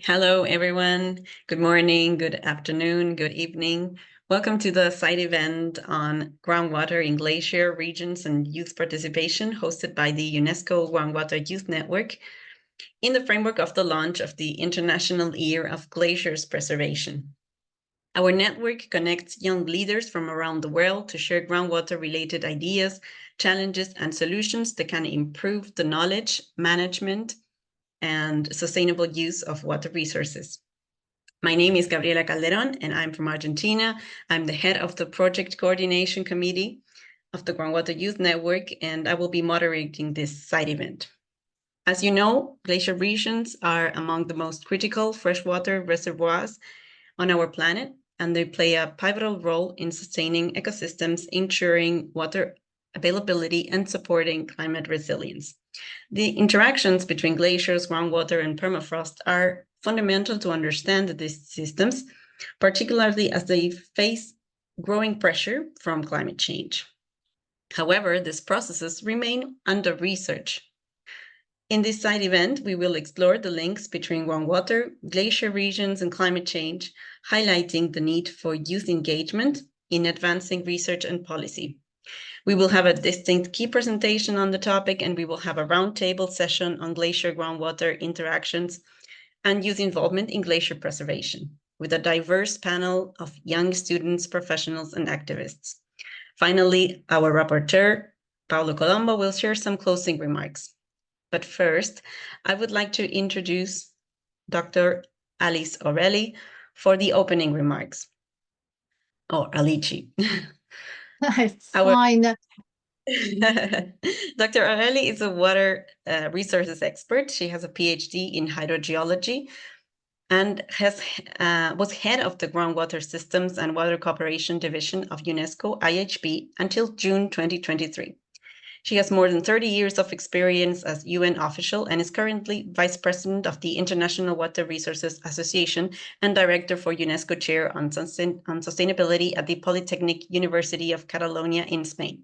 Hello, everyone. Good morning, good afternoon, good evening. Welcome to the side event on groundwater in glacier regions and youth participation hosted by the UNESCO Groundwater Youth Network in the framework of the launch of the International Year of Glaciers Preservation. Our network connects young leaders from around the world to share groundwater-related ideas, challenges, and solutions that can improve the knowledge, management, and sustainable use of water resources. My name is Gabriela Calderon, and I'm from Argentina. I'm the head of the Project Coordination Committee of the Groundwater Youth Network, and I will be moderating this side event. As you know, glacier regions are among the most critical freshwater reservoirs on our planet, and they play a pivotal role in sustaining ecosystems, ensuring water availability, and supporting climate resilience. The interactions between glaciers, groundwater, and permafrost are fundamental to understand these systems, particularly as they face growing pressure from climate change. However, these processes remain under research. In this side event, we will explore the links between groundwater, glacier regions, and climate change, highlighting the need for youth engagement in advancing research and policy. We will have a distinct key presentation on the topic, and we will have a roundtable session on glacier-groundwater interactions and youth involvement in glacier preservation, with a diverse panel of young students, professionals, and activists. Finally, our rapporteur, Paulo Colombo, will share some closing remarks. But first, I would like to introduce Dr. Alice Aureli for the opening remarks. Or Alici. It's fine. Dr. Aureli is a water resources expert. She has a PhD in hydrogeology and was head of the Groundwater Systems and Water Cooperation Division of UNESCO IYGP until June 2023. She has more than 30 years of experience as UN official and is currently Vice President of the International Water Resources Association and Director for UNESCO Chair on Sustainability at the Politècnica University of Catalonia in Spain.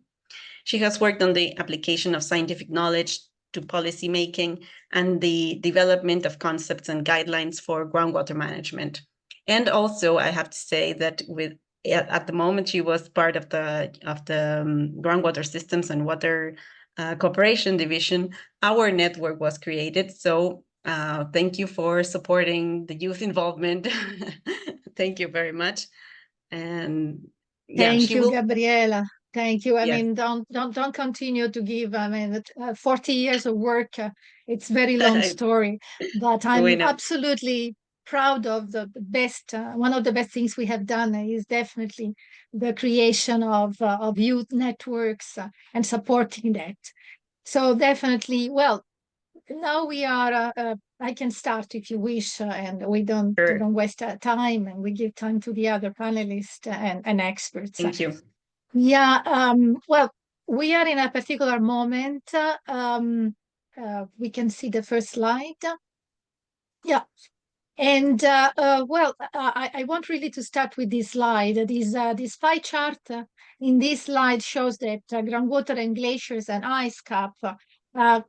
She has worked on the application of scientific knowledge to policy making and the development of concepts and guidelines for groundwater management. And also, I have to say that at the moment she was part of the groundwater systems and water cooperation division, our network was created. So thank you for supporting the youth involvement. Thank you very much. And yeah, Thank you, Gabriela. Thank you. I Yes. mean, don't continue to give. I mean, 40 years of work. It's a very long story, but I'm absolutely proud of the best. One of the best things we have done is definitely the creation of youth networks and supporting that. So definitely, well, now we are. I can start if you wish, and we don't waste time, and we give time to the other panelists and experts. Thank you. Yeah. Well, we are in a particular moment. We can see the first slide. Yeah. And well, I want really to start with this slide. This pie chart in this slide shows that groundwater and glaciers and ice cap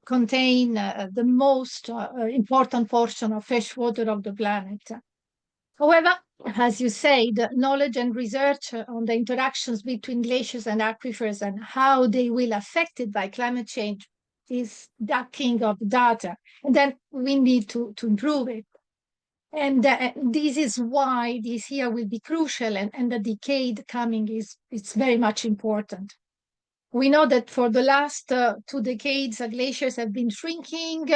contain the most important portion of fresh water of the planet. However, as you said, knowledge and research on the interactions between glaciers and aquifers and how they will affected by climate change is the king of data. And then we need to improve it. And this is why this year will be crucial, and the decade coming it's very much important. We know that for the last 2 decades, glaciers have been shrinking,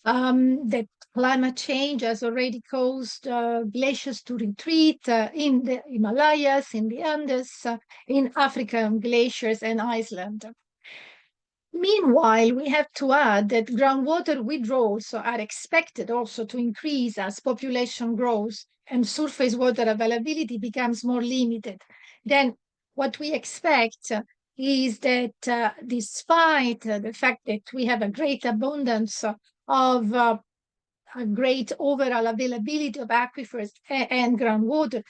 that climate change has already caused glaciers to retreat in the Himalayas, in the Andes, in African glaciers and Iceland. Meanwhile, we have to add that groundwater withdrawals are expected also to increase as population grows and surface water availability becomes more limited. Then what we expect is that despite the fact that we have a great abundance of a great overall availability of aquifers and groundwater,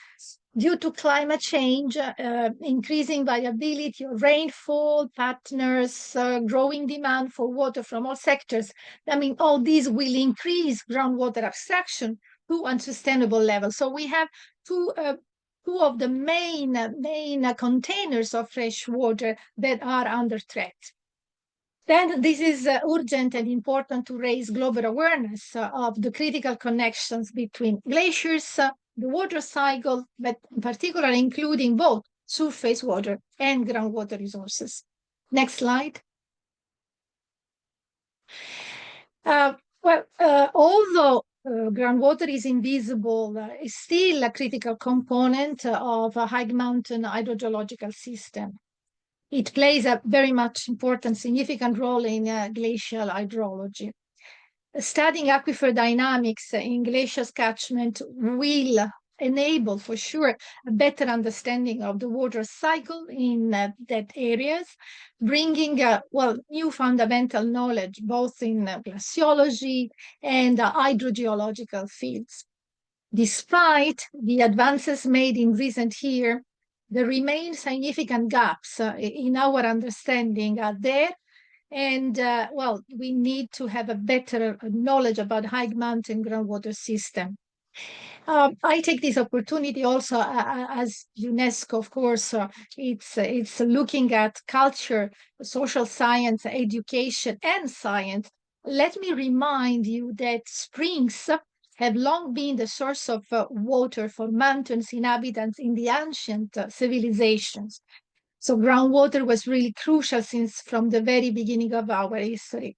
due to climate change, increasing variability of rainfall patterns, growing demand for water from all sectors, I mean, all these will increase groundwater abstraction, to unsustainable levels. So we have two of the main containers of fresh water that are under threat. Then this is urgent and important to raise global awareness of the critical connections between glaciers, the water cycle, but in particular including both surface water and groundwater resources. Next slide. Although groundwater is invisible, is still a critical component of a high mountain hydrogeological system. It plays a very much important, significant role in glacial hydrology. Studying aquifer dynamics in glacial catchment will enable, for sure, a better understanding of the water cycle in that areas, bringing, new fundamental knowledge, both in glaciology and hydrogeological fields. Despite the advances made in recent years, there remain significant gaps in our understanding there. And we need to have a better knowledge about high mountain groundwater system. I take this opportunity also as UNESCO, of course, it's looking at culture, social science, education, and science. Let me remind you that springs have long been the source of water for mountains inhabitants in the ancient civilizations. So groundwater was really crucial from the very beginning of our history,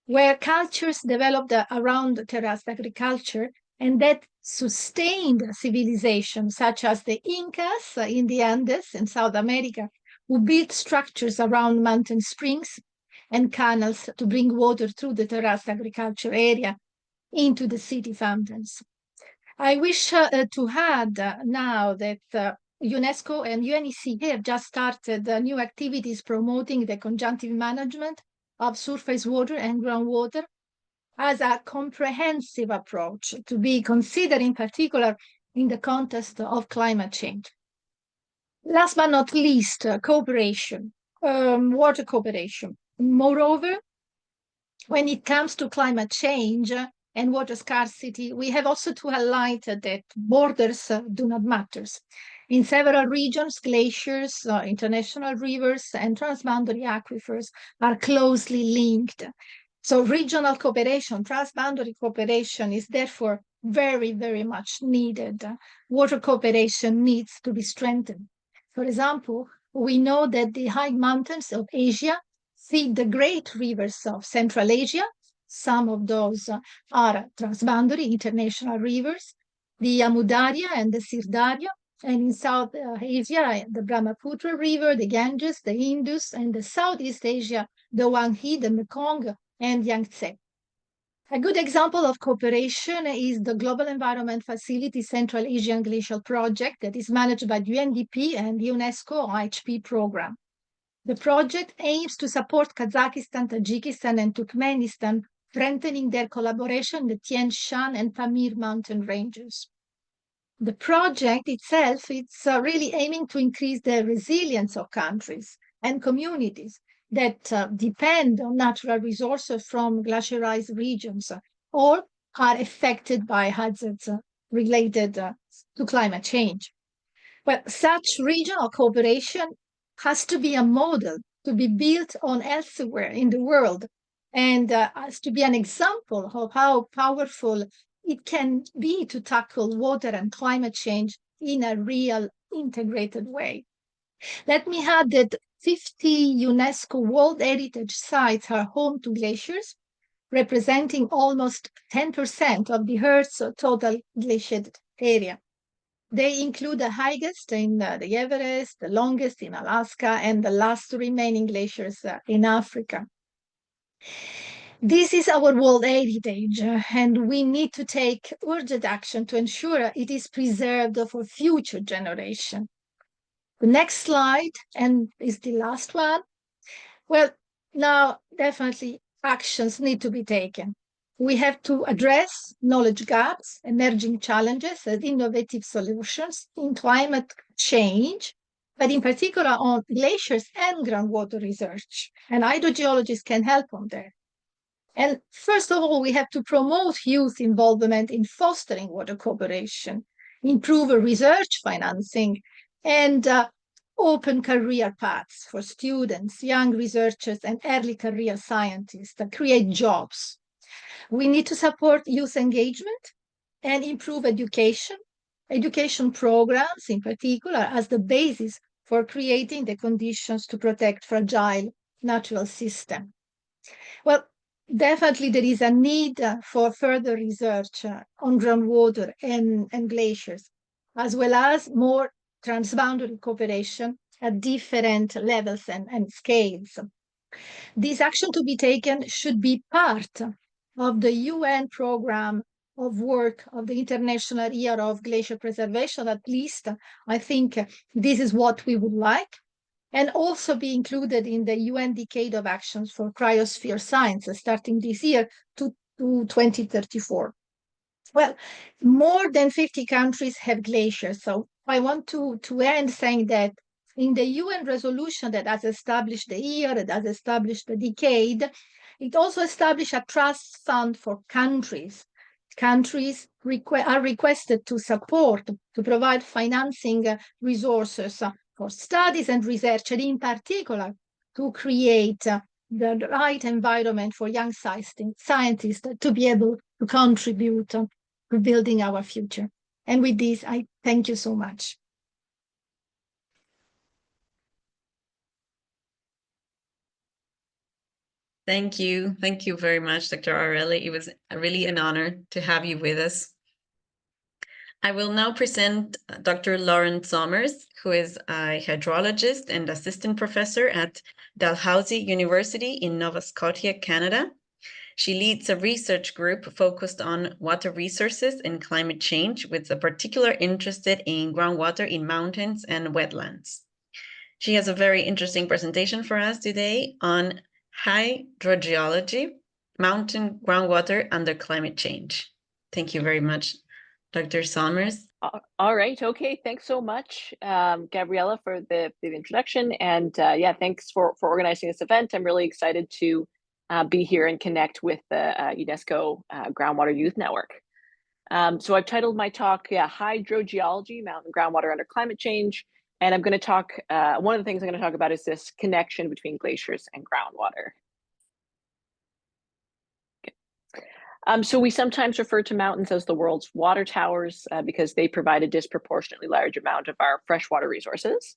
where cultures developed around terraced agriculture and that sustained civilizations such as the Incas in the Andes in South America, who built structures around mountain springs and canals to bring water through the terraced agriculture area into the city fountains. I wish to add now that UNESCO and UNECE have just started new activities promoting the conjunctive management of surface water and groundwater as a comprehensive approach to be considered in particular in the context of climate change. Last but not least, cooperation, water cooperation. Moreover, when it comes to climate change and water scarcity, we have also to highlight that borders do not matter. In several regions, glaciers, international rivers, and transboundary aquifers are closely linked. So regional cooperation, transboundary cooperation is therefore very, very much needed. Water cooperation needs to be strengthened. For example, we know that the high mountains of Asia feed the great rivers of Central Asia. Some of those are transboundary international rivers, the Amudarya and the Sirdarya, and in South Asia, the Brahmaputra River, the Ganges, the Indus, and the Southeast Asia, the Huanghe, the Mekong, and Yangtze. A good example of cooperation is the Global Environment Facility Central Asian Glacial Project that is managed by UNDP and the UNESCO IYGP program. The project aims to support Kazakhstan, Tajikistan, and Turkmenistan, strengthening their collaboration in the Tian Shan and Pamir mountain ranges. The project itself, it's really aiming to increase the resilience of countries and communities that depend on natural resources from glaciarized regions or are affected by hazards related to climate change. But such regional cooperation has to be a model to be built on elsewhere in the world and has to be an example of how powerful it can be to tackle water and climate change in a real integrated way. Let me add that 50 UNESCO World Heritage Sites are home to glaciers, representing almost 10% of the Earth's total glaciated area. They include the highest in the Everest, the longest in Alaska, and the last remaining glaciers in Africa. This is our world heritage, and we need to take urgent action to ensure it is preserved for future generations. The next slide, and is the last one. Well, now definitely actions need to be taken. We have to address knowledge gaps, emerging challenges, and innovative solutions in climate change, but in particular on glaciers and groundwater research. And hydrogeologists can help on there. And first of all, we have to promote youth involvement in fostering water cooperation, improve research financing, and open career paths for students, young researchers, and early career scientists that create jobs. We need to support youth engagement and improve education programs in particular, as the basis for creating the conditions to protect fragile natural systems. Well, definitely there is a need for further research on groundwater and glaciers, as well as more transboundary cooperation at different levels and scales. This action to be taken should be part of the UN program of work of the International Year of Glacier Preservation. At least I think this is what we would like, and also be included in the UN Decade of Actions for Cryosphere Science, starting this year to 2034. Well, more than 50 countries have glaciers, so I want to end saying that in the UN resolution that has established the year, that has established the decade, it also established a trust fund for countries. Countries are requested to support, to provide financing resources for studies and research, and in particular, to create the right environment for young scientists to be able to contribute to building our future. And with this, I thank you so much. Thank you. Thank you very much, Dr. Aureli. It was really an honor to have you with us. I will now present Dr. Lauren Sommers, who is a hydrologist and assistant professor at Dalhousie University in Nova Scotia, Canada. She leads a research group focused on water resources and climate change, with a particular interest in groundwater in mountains and wetlands. She has a very interesting presentation for us today on hydrogeology, mountain groundwater under climate change. Thank you very much, Dr. Sommers. All right. Okay. Thanks so much, Gabriela, for the introduction. And yeah, thanks for organizing this event. I'm really excited to be here and connect with the UNESCO Groundwater Youth Network. So I've titled my talk, Hydrogeology, Mountain Groundwater Under Climate Change. And I'm going to talk, one of the things I'm going to talk about is this connection between glaciers and groundwater. So we sometimes refer to mountains as the world's water towers because they provide a disproportionately large amount of our freshwater resources.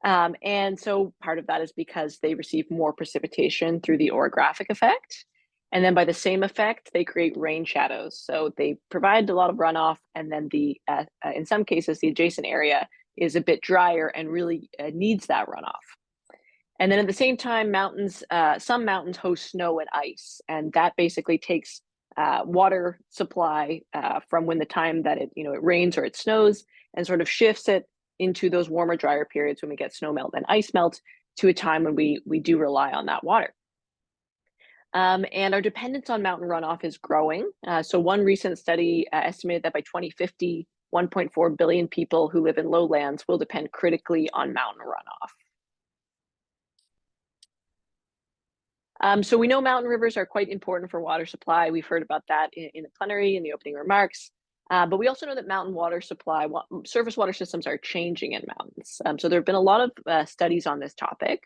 And so part of that is because they receive more precipitation through the orographic effect. And then by the same effect, they create rain shadows. So they provide a lot of runoff, and then in some cases, the adjacent area is a bit drier and really needs that runoff. And then at the same time, some mountains host snow and ice, and that basically takes water supply from when the time that it rains or it snows, and sort of shifts it into those warmer, drier periods when we get snow melt and ice melt, to a time when we do rely on that water. And our dependence on mountain runoff is growing. So one recent study estimated that by 2050, 1.4 billion people who live in lowlands will depend critically on mountain runoff. So we know mountain rivers are quite important for water supply. We've heard about that in the plenary, in the opening remarks. But we also know that mountain water supply, surface water systems are changing in mountains. So there have been a lot of studies on this topic.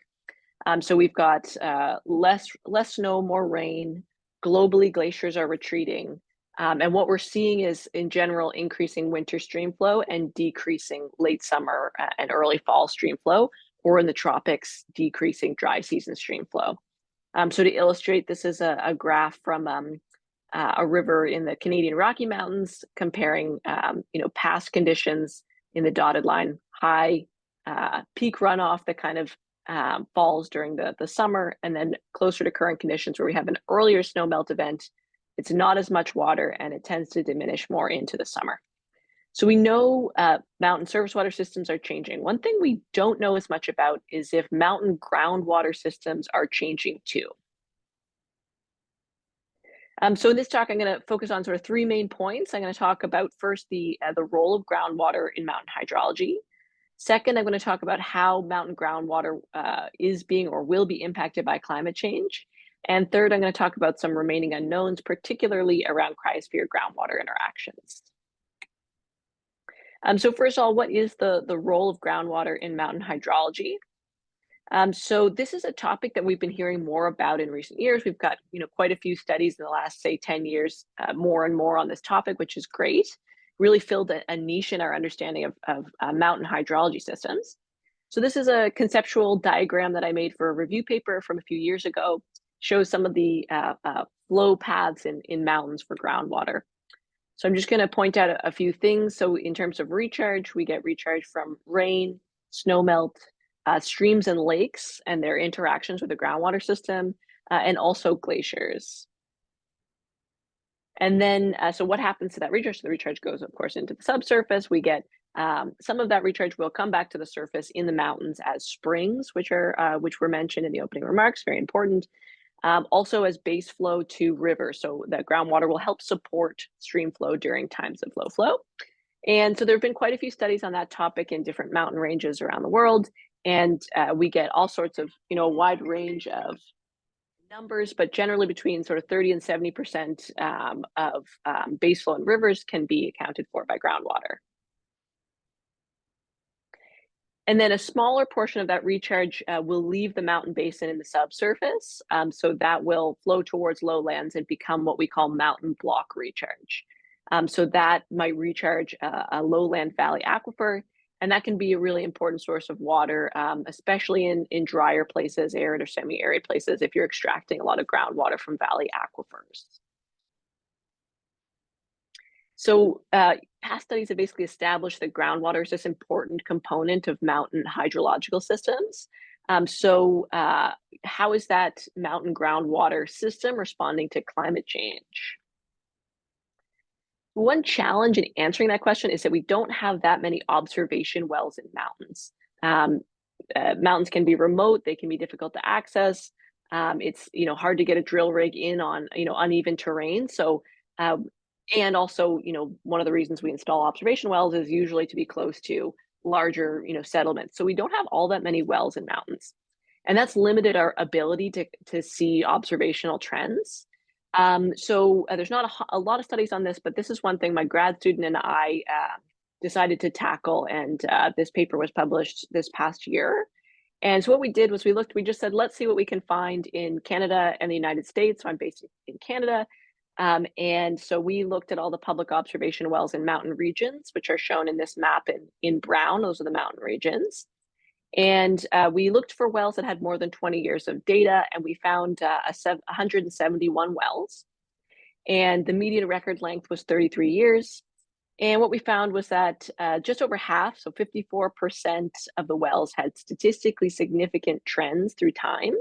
So we've got less snow, more rain. Globally, glaciers are retreating. And what we're seeing is, in general, increasing winter stream flow and decreasing late summer and early fall stream flow, or in the tropics, decreasing dry season stream flow. So to illustrate, this is a graph from a river in the Canadian Rocky Mountains, comparing past conditions in the dotted line, high peak runoff that kind of falls during the summer, and then closer to current conditions where we have an earlier snow melt event. It's not as much water, and it tends to diminish more into the summer. So we know mountain surface water systems are changing. One thing we don't know as much about is if mountain groundwater systems are changing too. So in this talk, I'm going to focus on sort of three main points. I'm going to talk about first the role of groundwater in mountain hydrology. Second, I'm going to talk about how mountain groundwater is being or will be impacted by climate change. And third, I'm going to talk about some remaining unknowns, particularly around cryosphere-groundwater interactions. So first of all, what is the role of groundwater in mountain hydrology? So this is a topic that we've been hearing more about in recent years. We've got quite a few studies in the last, say, 10 years, more and more on this topic, which is great. Really filled a niche in our understanding of mountain hydrology systems. So this is a conceptual diagram that I made for a review paper from a few years ago. Shows some of the flow paths in mountains for groundwater. So I'm just going to point out a few things. So in terms of recharge, we get recharge from rain, snowmelt, streams and lakes and their interactions with the groundwater system, and also glaciers. And then, so what happens to that recharge? So the recharge goes, of course, into the subsurface. We get some of that recharge will come back to the surface in the mountains as springs, which were mentioned in the opening remarks, very important. Also as base flow to rivers. So that groundwater will help support stream flow during times of low flow. And so there have been quite a few studies on that topic in different mountain ranges around the world. And we get all sorts of, a wide range of numbers, but generally between sort of 30 and 70% of base flow in rivers can be accounted for by groundwater. And then a smaller portion of that recharge will leave the mountain basin in the subsurface. So that will flow towards lowlands and become what we call mountain block recharge. So that might recharge a lowland valley aquifer, and that can be a really important source of water, especially in drier places, arid or semi-arid places, if you're extracting a lot of groundwater from valley aquifers. So past studies have basically established that groundwater is this important component of mountain hydrological systems. So how is that mountain groundwater system responding to climate change? One challenge in answering that question is that we don't have that many observation wells in mountains. Mountains can be remote, they can be difficult to access. It's hard to get a drill rig in on uneven terrain. So and also, one of the reasons we install observation wells is usually to be close to larger, settlements. So we don't have all that many wells in mountains. And that's limited our ability to see observational trends. So there's not a lot of studies on this, but this is one thing my grad student and I decided to tackle. And this paper was published this past year. And so what we did was we just said, let's see what we can find in Canada and the United States. So I'm based in Canada. And so we looked at all the public observation wells in mountain regions, which are shown in this map in brown. Those are the mountain regions. And we looked for wells that had more than 20 years of data, and we found 171 wells. And the median record length was 33 years. And what we found was that just over half, so 54% of the wells had statistically significant trends through time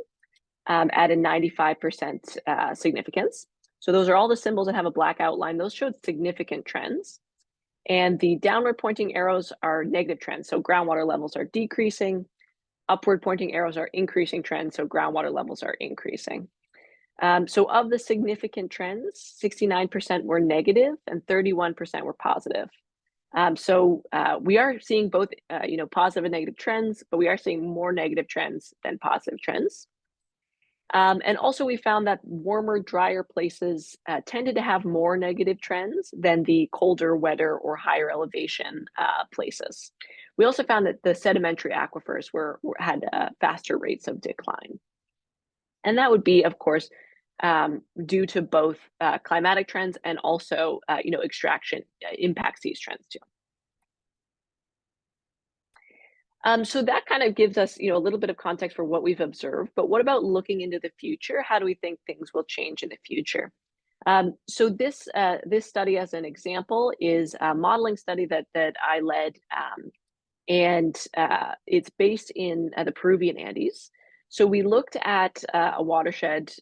at a 95% significance. So those are all the symbols that have a black outline. Those showed significant trends. And the downward pointing arrows are negative trends. So groundwater levels are decreasing. Upward pointing arrows are increasing trends. So groundwater levels are increasing. So of the significant trends, 69% were negative and 31% were positive. So we are seeing both, positive and negative trends, but we are seeing more negative trends than positive trends. And also we found that warmer, drier places tended to have more negative trends than the colder, wetter, or higher elevation places. We also found that the sedimentary aquifers had faster rates of decline. And that would be, of course, due to both climatic trends and also, extraction impacts these trends too. So that kind of gives us, a little bit of context for what we've observed. But what about looking into the future? How do we think things will change in the future? So this study, as an example, is a modeling study that I led, and it's based in the Peruvian Andes. So we looked at a watershed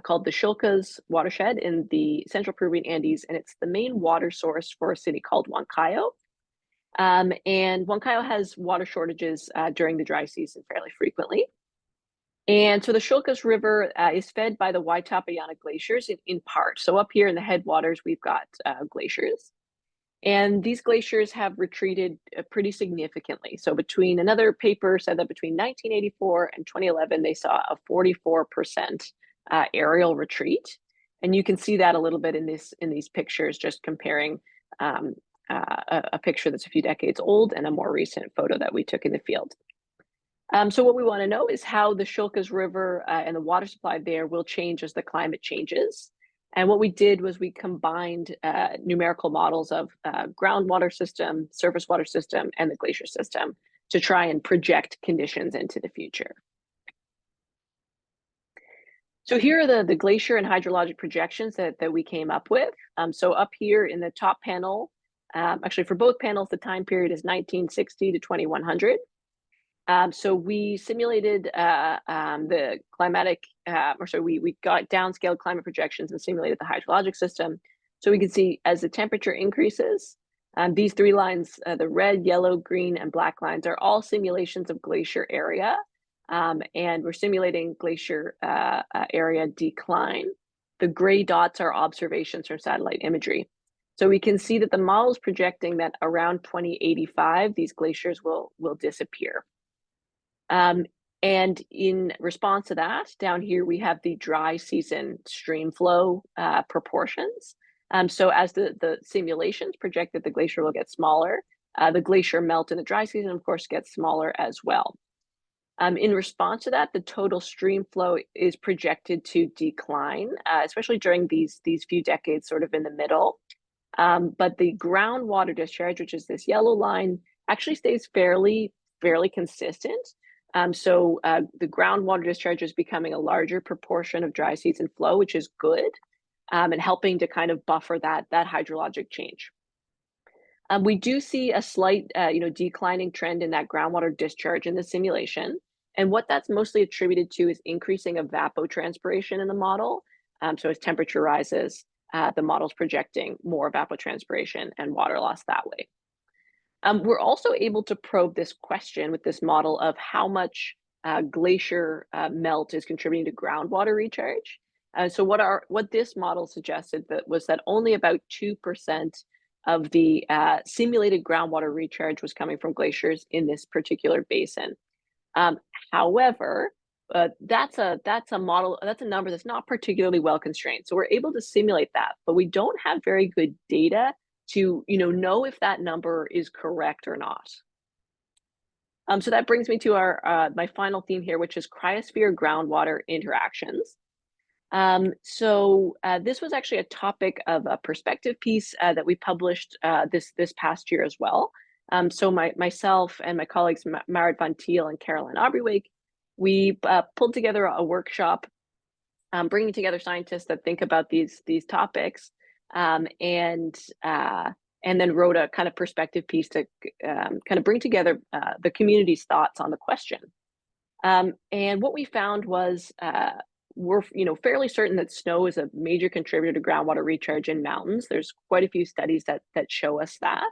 called the Shilcas watershed in the central Peruvian Andes, and it's the main water source for a city called Huancayo. And Huancayo has water shortages during the dry season fairly frequently. And so the Shilcas River is fed by the Huaytapallana glaciers in part. So up here in the headwaters, we've got glaciers. And these glaciers have retreated pretty significantly. So another paper said that between 1984 and 2011, they saw a 44% aerial retreat. And you can see that a little bit in these pictures, just comparing a picture that's a few decades old and a more recent photo that we took in the field. So what we want to know is how the Shilkas River and the water supply there will change as the climate changes. And what we did was we combined numerical models of groundwater system, surface water system, and the glacier system to try and project conditions into the future. So here are the glacier and hydrologic projections that we came up with. So up here in the top panel, actually for both panels, the time period is 1960 to 2100. So we simulated the climatic, we got downscaled climate projections and simulated the hydrologic system. So we can see as the temperature increases, these three lines, the red, yellow, green, and black lines are all simulations of glacier area. And we're simulating glacier area decline. The gray dots are observations from satellite imagery. So we can see that the model is projecting that around 2085, these glaciers will disappear. And in response to that, down here we have the dry season stream flow proportions. So as the simulations project that the glacier will get smaller, the glacier melt in the dry season, of course, gets smaller as well. In response to that, the total stream flow is projected to decline, especially during these few decades sort of in the middle. But the groundwater discharge, which is this yellow line, actually stays fairly consistent. So the groundwater discharge is becoming a larger proportion of dry season flow, which is good, and helping to kind of buffer that hydrologic change. We do see a slight, declining trend in that groundwater discharge in the simulation. And what that's mostly attributed to is increasing evapotranspiration in the model. So as temperature rises, the model's projecting more evapotranspiration and water loss that way. We're also able to probe this question with this model of how much glacier melt is contributing to groundwater recharge. So what this model suggested was that only about 2% of the simulated groundwater recharge was coming from glaciers in this particular basin. However, that's a number that's not particularly well constrained. So we're able to simulate that, but we don't have very good data to know if that number is correct or not. So that brings me to my final theme here, which is cryosphere groundwater interactions. So this was actually a topic of a perspective piece that we published this past year as well. So myself and my colleagues Marit van Thiel and Caroline Aubrey-Wake, we pulled together a workshop, bringing together scientists that think about these topics, and then wrote a kind of perspective piece to kind of bring together the community's thoughts on the question. And what we found was we're fairly certain that snow is a major contributor to groundwater recharge in mountains. There's quite a few studies that show us that.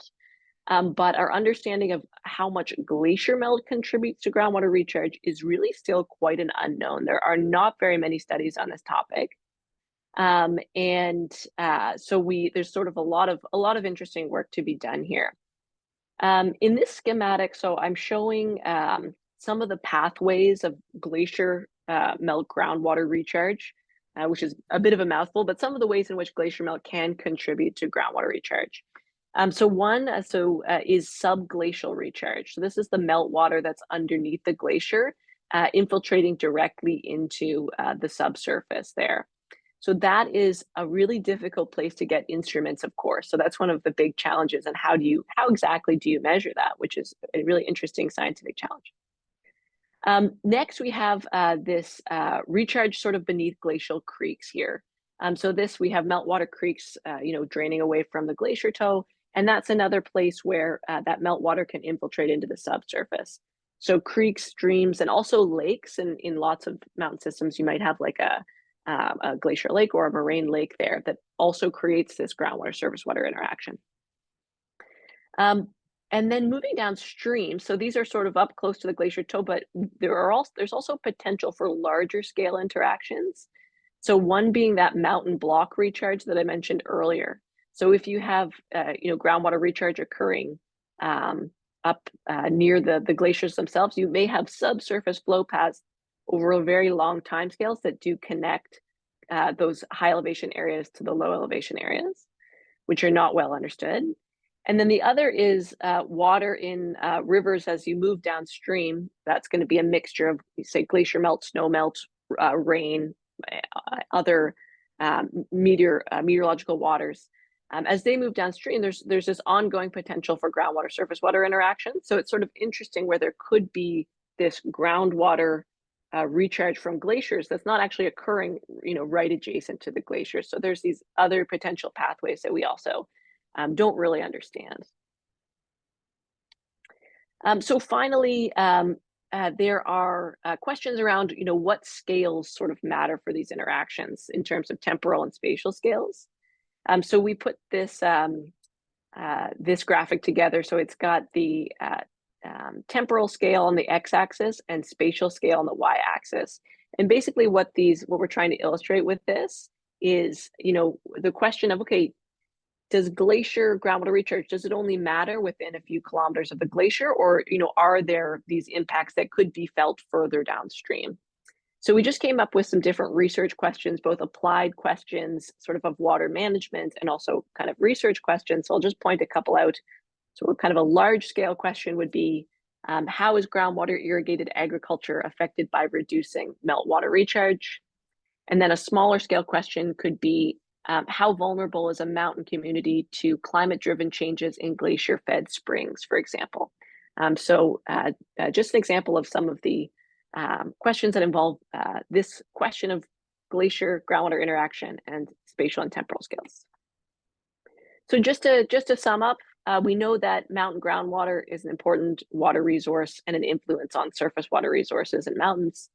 But our understanding of how much glacier melt contributes to groundwater recharge is really still quite an unknown. There are not very many studies on this topic. So there's sort of a lot of interesting work to be done here. In this schematic, so I'm showing some of the pathways of glacier melt groundwater recharge, which is a bit of a mouthful, but some of the ways in which glacier melt can contribute to groundwater recharge. So one is subglacial recharge. So this is the meltwater that's underneath the glacier, infiltrating directly into the subsurface there. So that is a really difficult place to get instruments, of course. So that's one of the big challenges. And how exactly do you measure that, which is a really interesting scientific challenge. Next, we have this recharge sort of beneath glacial creeks here. So we have meltwater creeks, draining away from the glacier toe. And that's another place where that meltwater can infiltrate into the subsurface. So creeks, streams, and also lakes, and in lots of mountain systems, you might have like a glacier lake or a moraine lake there that also creates this groundwater surface water interaction. And then moving downstream, so these are sort of up close to the glacier toe, but there's also potential for larger scale interactions. So one being that mountain block recharge that I mentioned earlier. So if you have groundwater recharge occurring up near the glaciers themselves, you may have subsurface flow paths over a very long timescales that do connect those high elevation areas to the low elevation areas, which are not well understood. And then the other is water in rivers as you move downstream. That's going to be a mixture of, say, glacier melt, snow melt, rain, other meteorological waters. As they move downstream, there's this ongoing potential for groundwater surface water interaction. So it's sort of interesting where there could be this groundwater recharge from glaciers that's not actually occurring, right adjacent to the glaciers. So there's these other potential pathways that we also don't really understand. So finally, there are questions around, what scales sort of matter for these interactions in terms of temporal and spatial scales. So we put this this graphic together. So it's got the temporal scale on the x-axis and spatial scale on the y-axis. And basically what we're trying to illustrate with this is, the question of, okay, does glacier groundwater recharge, does it only matter within a few kilometers of the glacier, or, are there these impacts that could be felt further downstream? So we just came up with some different research questions, both applied questions sort of water management and also kind of research questions. So I'll just point a couple out. So kind of a large scale question would be, how is groundwater irrigated agriculture affected by reducing meltwater recharge? And then a smaller scale question could be, how vulnerable is a mountain community to climate-driven changes in glacier-fed springs, for example? So just an example of some of the questions that involve this question of glacier groundwater interaction and spatial and temporal scales. So just to sum up, we know that mountain groundwater is an important water resource and an influence on surface water resources in mountains.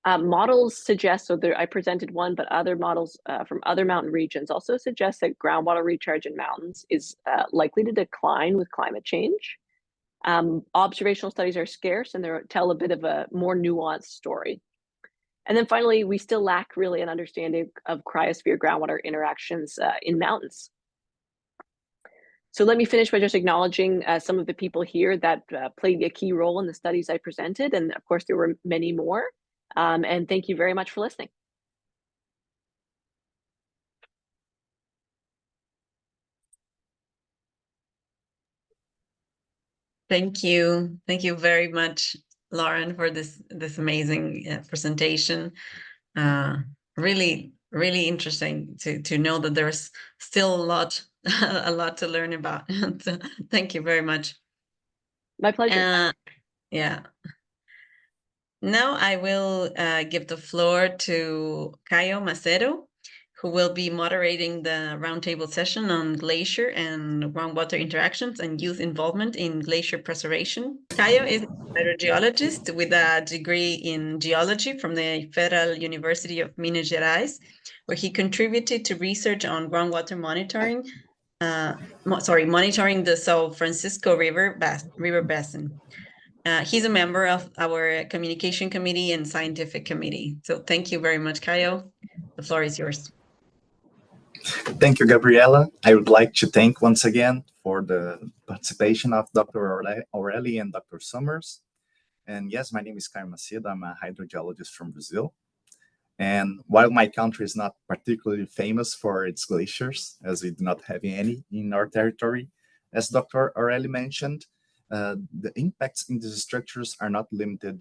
Models suggest, so I presented one, but other models from other mountain regions also suggest that groundwater recharge in mountains is likely to decline with climate change. Observational studies are scarce and they tell a bit of a more nuanced story. And then finally, we still lack really an understanding of cryosphere groundwater interactions in mountains. So let me finish by just acknowledging some of the people here that played a key role in the studies I presented. And of course, there were many more. And thank you very much for listening. Thank you. Thank you very much, Lauren, for this amazing presentation. Really interesting to know that there's still a lot to learn about. So thank you very much. My pleasure. Yeah. Now I will give the floor to Caio Macedo, who will be moderating the roundtable session on glacier and groundwater interactions and youth involvement in glacier preservation. Caio is a hydrogeologist with a degree in geology from the Federal University of Minas Gerais, where he contributed to research on groundwater monitoring, monitoring the São Francisco River basin. He's a member of our communication committee and scientific committee. So thank you very much, Caio. The floor is yours. Thank you, Gabriela. I would like to thank once again for the participation of Dr. Aureli and Dr. Summers. And yes, my name is Caio Macedo. I'm a hydrogeologist from Brazil. And while my country is not particularly famous for its glaciers, as we do not have any in our territory, as Dr. Aureli mentioned, the impacts in these structures are not limited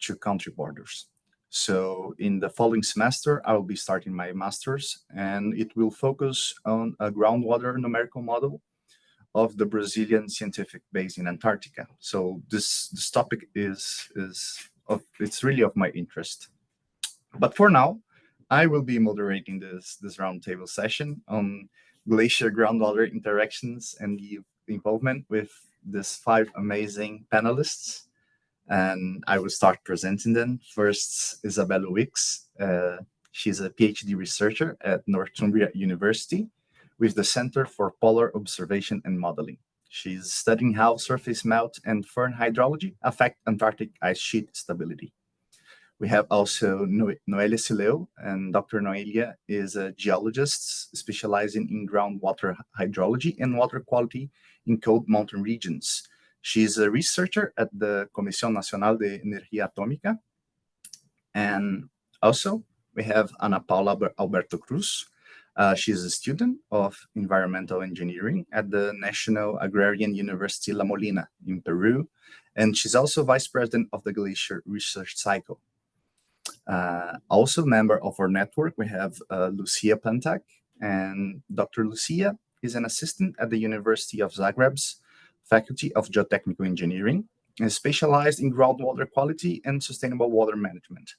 to country borders. So in the following semester, I will be starting my master's, and it will focus on a groundwater numerical model of the Brazilian scientific base in Antarctica. So this topic it's really of my interest. But for now, I will be moderating this roundtable session on glacier groundwater interactions and the involvement with these 5 amazing panelists. And I will start presenting them. First, Isabella Wicks. She's a PhD researcher at Northumbria University with the Center for Polar Observation and Modeling. She's studying how surface melt and firn hydrology affect Antarctic ice sheet stability. We have also Noelia Sileu, and Dr. Noelia is a geologist specializing in groundwater hydrology and water quality in cold mountain regions. She is a researcher at the Comisión Nacional de Energía Atómica. And also, we have Ana Paula Alberto Cruz. She's a student of environmental engineering at the National Agrarian University La Molina in Peru. And she's also vice president of the Glacier Research Cycle. Also member of our network, we have Lucia Plantak, and Dr. Lucia is an assistant at the University of Zagreb's Faculty of Geotechnical Engineering and specialized in groundwater quality and sustainable water management.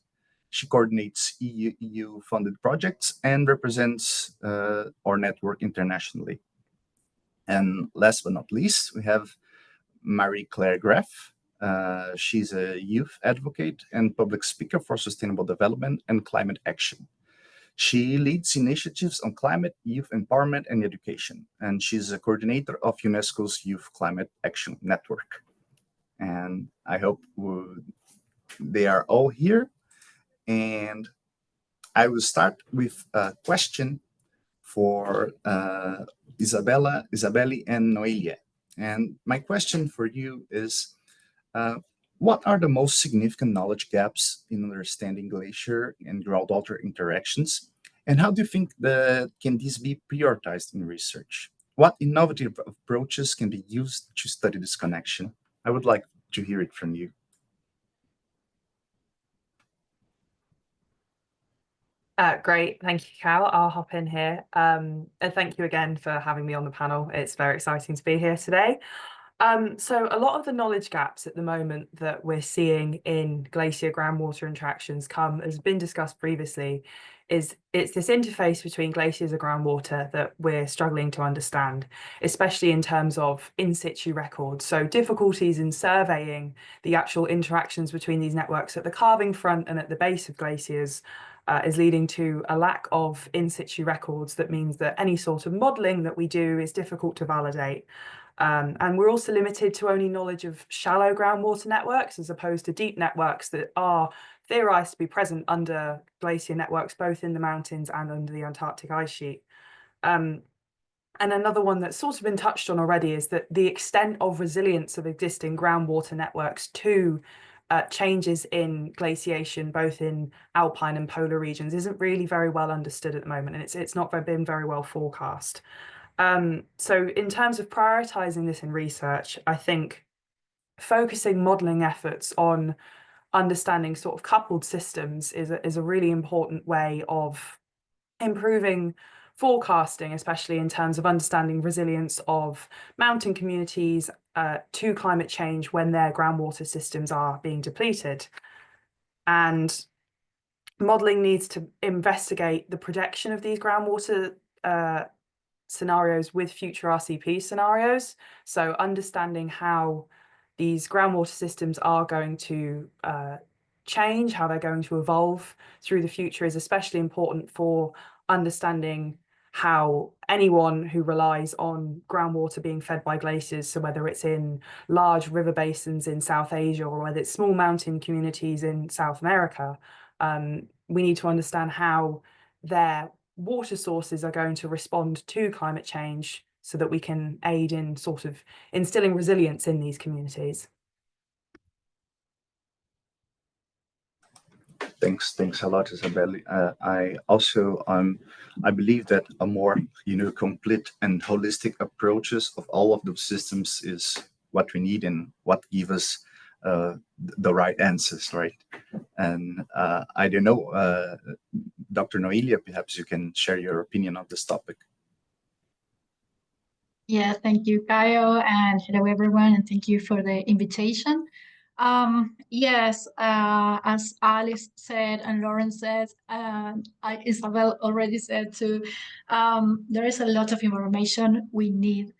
She coordinates EU-funded projects and represents our network internationally. And last but not least, we have Marie-Claire Graff. She's a youth advocate and public speaker for sustainable development and climate action. She leads initiatives on climate, youth empowerment, and education. And she's a coordinator of UNESCO's Youth Climate Action Network. And I hope they are all here. And I will start with a question for Isabelle, and Noelia. And my question for you is, what are the most significant knowledge gaps in understanding glacier and groundwater interactions? And how do you think that can these be prioritized in research? What innovative approaches can be used to study this connection? I would like to hear it from you. Great, thank you, Cal. I'll hop in here. And thank you again for having me on the panel. It's very exciting to be here today. So a lot of the knowledge gaps at the moment that we're seeing in glacier groundwater interactions has been discussed previously, it's this interface between glaciers and groundwater that we're struggling to understand, especially in terms of in situ records. So difficulties in surveying the actual interactions between these networks at the calving front and at the base of glaciers is leading to a lack of in situ records. That means that any sort of modelling that we do is difficult to validate. And we're also limited to only knowledge of shallow groundwater networks as opposed to deep networks that are theorised to be present under glacier networks, both in the mountains and under the Antarctic ice sheet. And another one that's sort of been touched on already is that the extent of resilience of existing groundwater networks to changes in glaciation, both in alpine and polar regions, isn't really very well understood at the moment, and it's not been very well forecast. So in terms of prioritizing this in research, I think focusing modeling efforts on understanding sort of coupled systems is a really important way of improving forecasting, especially in terms of understanding resilience of mountain communities to climate change when their groundwater systems are being depleted. And modelling needs to investigate the projection of these groundwater scenarios with future RCP scenarios. So understanding how these groundwater systems are going to change, how they're going to evolve through the future is especially important for understanding how anyone who relies on groundwater being fed by glaciers, so whether it's in large river basins in South Asia or whether it's small mountain communities in South America, we need to understand how their water sources are going to respond to climate change so that we can aid in sort of instilling resilience in these communities. Thanks a lot, Isabelle. I also I believe that a more complete and holistic approaches of all of those systems is what we need and what give us the right answers, right? And I don't know, Dr. Noelia, perhaps you can share your opinion on this topic. Yeah, thank you, Caio, and hello everyone, and thank you for the invitation. Yes, as Alice said and Lauren said, Isabel already said too, there is a lot of information we need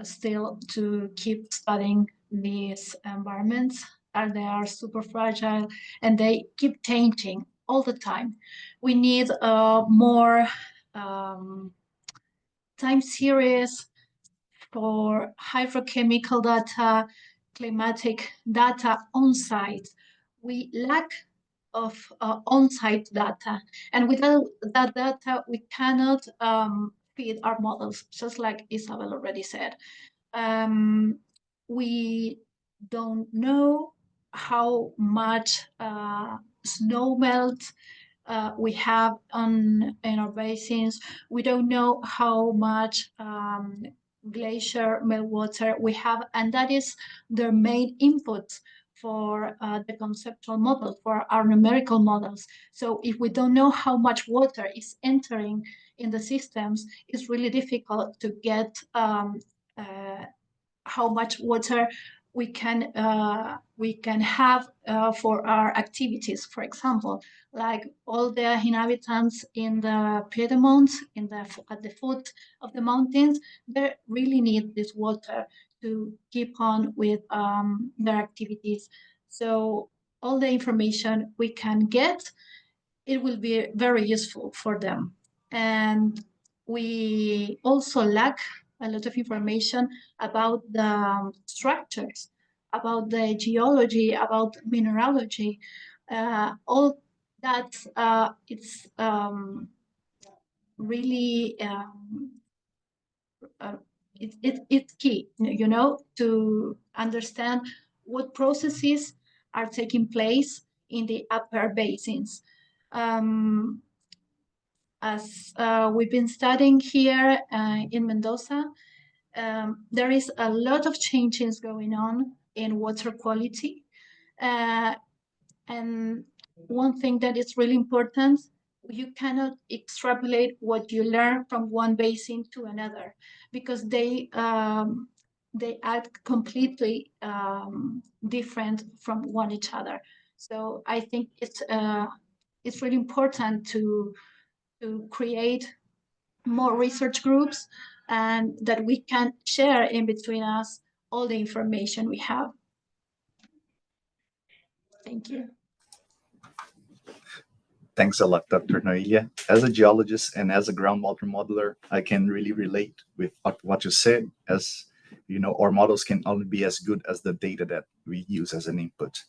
still to keep studying these environments, and they are super fragile and they keep changing all the time. We need more time series for hydrochemical data, climatic data on site. We lack of on-site data. And without that data, we cannot feed our models, just like Isabel already said. We don't know how much snow melt we have in our basins. We don't know how much glacier meltwater we have, and that is the main input for the conceptual model, for our numerical models. So if we don't know how much water is entering in the systems, it's really difficult to get how much water we can have for our activities. For example, like all the inhabitants in the Piedmont, at the foot of the mountains, they really need this water to keep on with their activities. So all the information we can get, it will be very useful for them. And we also lack a lot of information about the structures, about the geology, about mineralogy, all that it's really it's key, you know, to understand what processes are taking place in the upper basins. As we've been studying here in Mendoza, there is a lot of changes going on in water quality. And one thing that is really important, you cannot extrapolate what you learn from one basin to another, because they act completely different from one each other. So I think it's really important to create more research groups, and that we can share in between us all the information we have. Thank you. Thanks a lot, Dr. Noelia. As a geologist and as a groundwater modeler, I can really relate with what you said. As you know, our models can only be as good as the data that we use as an input.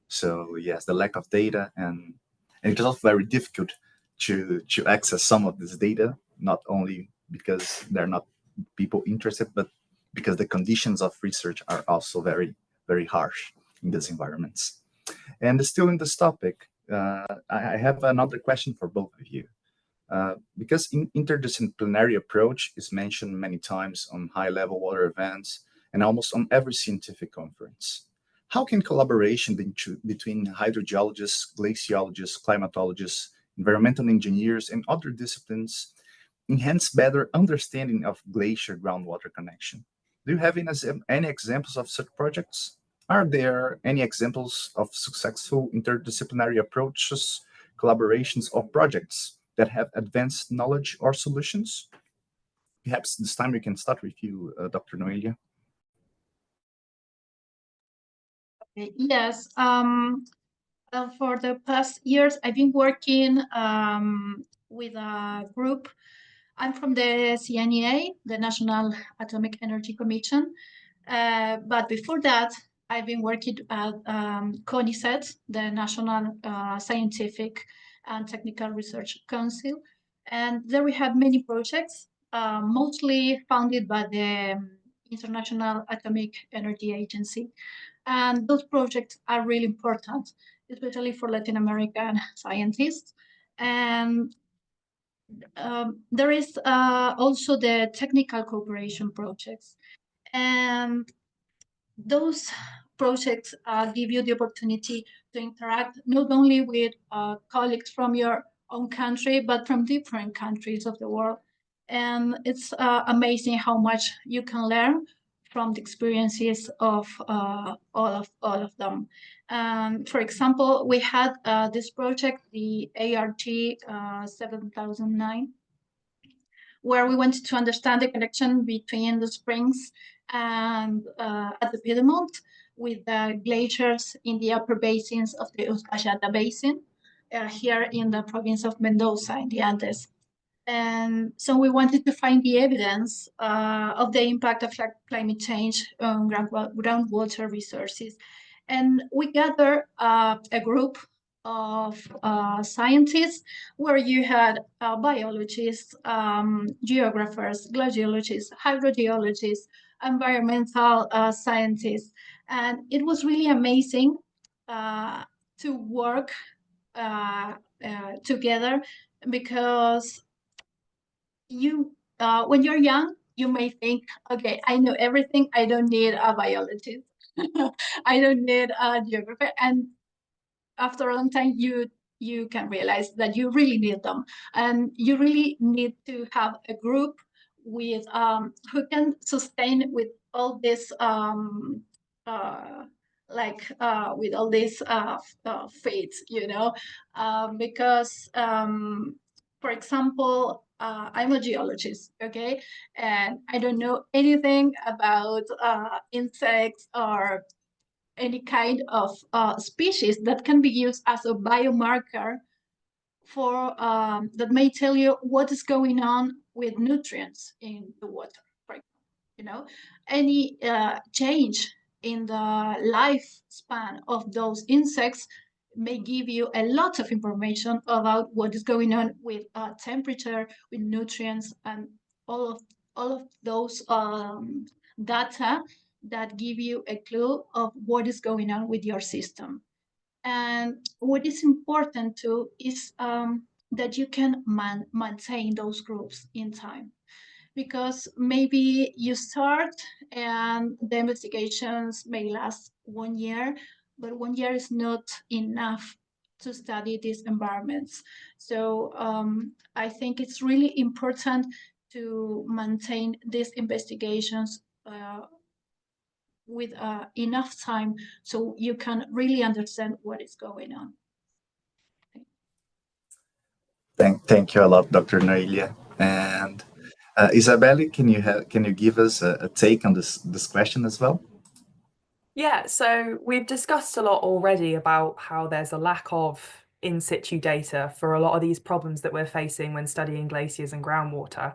So yes, the lack of data, and it's also very difficult to access some of this data, not only because there are not people interested, but because the conditions of research are also very, very harsh in these environments. And still in this topic, I have another question for both of you. Because interdisciplinary approach is mentioned many times on high-level water events and almost on every scientific conference. How can collaboration between hydrogeologists, glaciologists, climatologists, environmental engineers, and other disciplines enhance better understanding of glacier-groundwater connection? Do you have any examples of such projects? Are there any examples of successful interdisciplinary approaches, collaborations, or projects that have advanced knowledge or solutions? Perhaps this time we can start with you, Dr. Noelia. Yes. For the past years, I've been working with a group. I'm from the CNEA, the National Atomic Energy Commission. But before that, I've been working at CONICET, the National Scientific and Technical Research Council. And there we have many projects, mostly funded by the International Atomic Energy Agency. And those projects are really important, especially for Latin American scientists. And there is also the technical cooperation projects. And those projects give you the opportunity to interact not only with colleagues from your own country, but from different countries of the world. And it's amazing how much you can learn from the experiences of all of them. For example, we had this project, the ARG 7009, where we wanted to understand the connection between the springs and at the Piedmont with the glaciers in the upper basins of the Uspallata Basin here in the province of Mendoza in the Andes. And so we wanted to find the evidence of the impact of climate change on groundwater resources. And we gathered a group of scientists, where you had biologists, geographers, glaciologists, hydrogeologists, environmental scientists. And it was really amazing to work together, because when you're young, you may think, okay, I know everything, I don't need a biologist. I don't need a geographer. And after a long time, you can realize that you really need them, and you really need to have a group with who can sustain with all this with all these fates, because for example, I'm a geologist, okay, and I don't know anything about insects or any kind of species that can be used as a biomarker for that may tell you what is going on with nutrients in the water, for example. Any change in the lifespan of those insects may give you a lot of information about what is going on with temperature, with nutrients, and all of those data that give you a clue of what is going on with your system. And what is important too is that you can maintain those groups in time, because maybe you start and the investigations may last 1 year, but 1 year is not enough to study these environments. So I think it's really important to maintain these investigations with enough time so you can really understand what is going on. Thank you a lot, Dr. Noelia. And Isabelle, can you give us a take on this question as well? Yeah, so we've discussed a lot already about how there's a lack of in situ data for a lot of these problems that we're facing when studying glaciers and groundwater.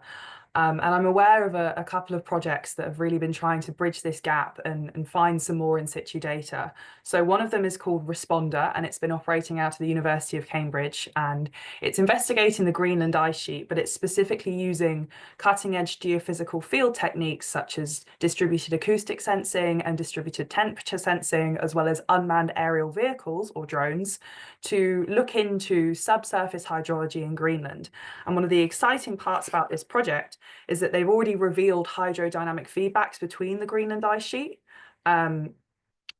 And I'm aware of a couple of projects that have really been trying to bridge this gap and find some more in situ data. So one of them is called Responder, and it's been operating out of the University of Cambridge, and it's investigating the Greenland ice sheet, but it's specifically using cutting-edge geophysical field techniques such as distributed acoustic sensing and distributed temperature sensing, as well as unmanned aerial vehicles or drones, to look into subsurface hydrology in Greenland. And one of the exciting parts about this project is that they've already revealed hydrodynamic feedbacks between the Greenland ice sheet.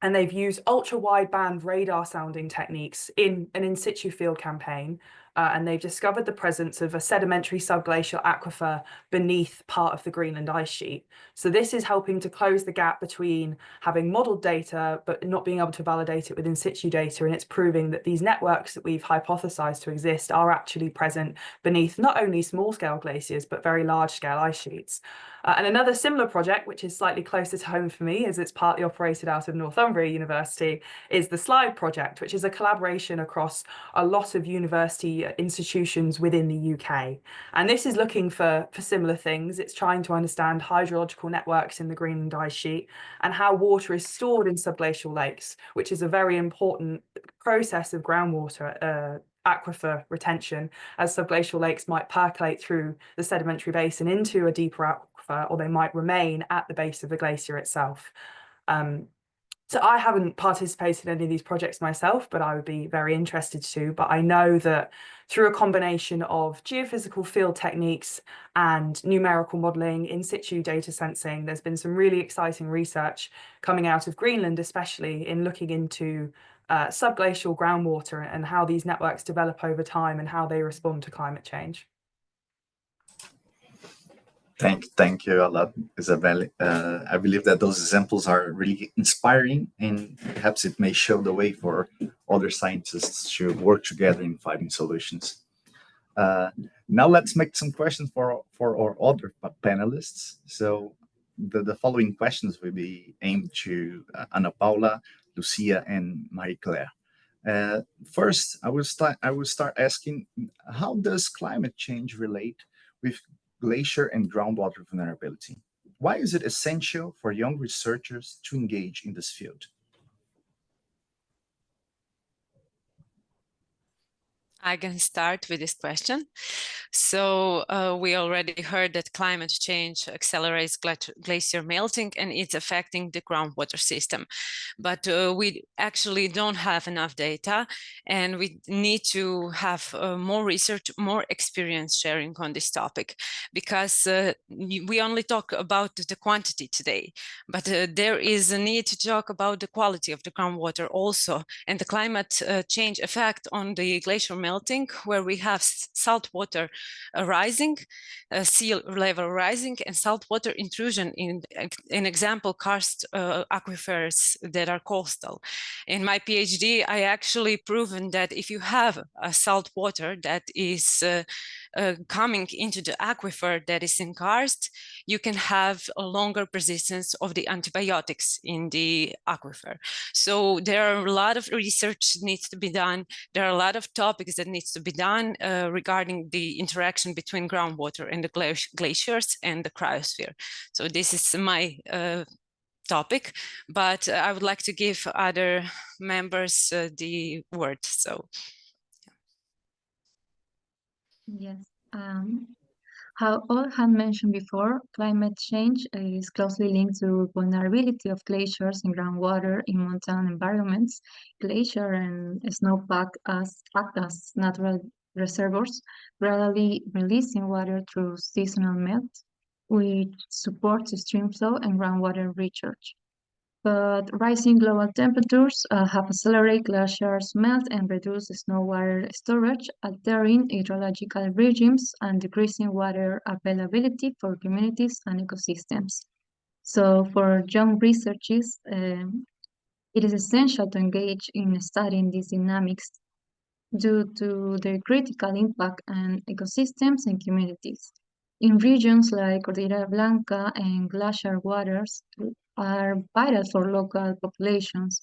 And they've used ultra-wideband radar sounding techniques in an in situ field campaign. And they've discovered the presence of a sedimentary subglacial aquifer beneath part of the Greenland ice sheet. So this is helping to close the gap between having modeled data, but not being able to validate it with in situ data. And it's proving that these networks that we've hypothesized to exist are actually present beneath not only small scale glaciers, but very large scale ice sheets. And another similar project, which is slightly closer to home for me, as it's partly operated out of Northumbria University, is the SLIDE project, which is a collaboration across a lot of university institutions within the UK. And this is looking for similar things. It's trying to understand hydrological networks in the Greenland ice sheet and how water is stored in subglacial lakes, which is a very important process of groundwater aquifer retention, as subglacial lakes might percolate through the sedimentary basin into a deeper aquifer, or they might remain at the base of the glacier itself. So I haven't participated in any of these projects myself, but I would be very interested to. But I know that through a combination of geophysical field techniques and numerical modelling, in situ data sensing, there's been some really exciting research coming out of Greenland, especially in looking into subglacial groundwater and how these networks develop over time and how they respond to climate change. Thank you a lot, Isabelle. I believe that those examples are really inspiring, and perhaps it may show the way for other scientists to work together in finding solutions. Now let's make some questions for our other panelists. So the following questions will be aimed to Ana Paula, Lucia, and Marie Claire. First, I will start asking, how does climate change relate with glacier and groundwater vulnerability? Why is it essential for young researchers to engage in this field? I can start with this question. So we already heard that climate change accelerates glacier melting and it's affecting the groundwater system. But we actually don't have enough data, and we need to have more research, more experience sharing on this topic, because we only talk about the quantity today, but there is a need to talk about the quality of the groundwater also, and the climate change effect on the glacier melting, where we have salt water rising, sea level rising, and saltwater intrusion in example karst aquifers that are coastal. In my PhD, I actually proven that if you have a salt water that is coming into the aquifer that is in karst, you can have a longer persistence of the antibiotics in the aquifer. So there are a lot of research that needs to be done. There are a lot of topics that needs to be done regarding the interaction between groundwater and the glaciers and the cryosphere. So this is my topic, but I would like to give other members the word. So, yes. How all had mentioned before, climate change is closely linked to vulnerability of glaciers and groundwater in mountain environments. Glacier and snowpack act as natural reservoirs, gradually releasing water through seasonal melt, which supports stream flow and groundwater recharge. But rising global temperatures have accelerated glaciers melt and reduce snow water storage, altering hydrological regimes and decreasing water availability for communities and ecosystems. So for young researchers, it is essential to engage in studying these dynamics due to their critical impact on ecosystems and communities. In regions like Cordillera Blanca and glacier waters are vital for local populations.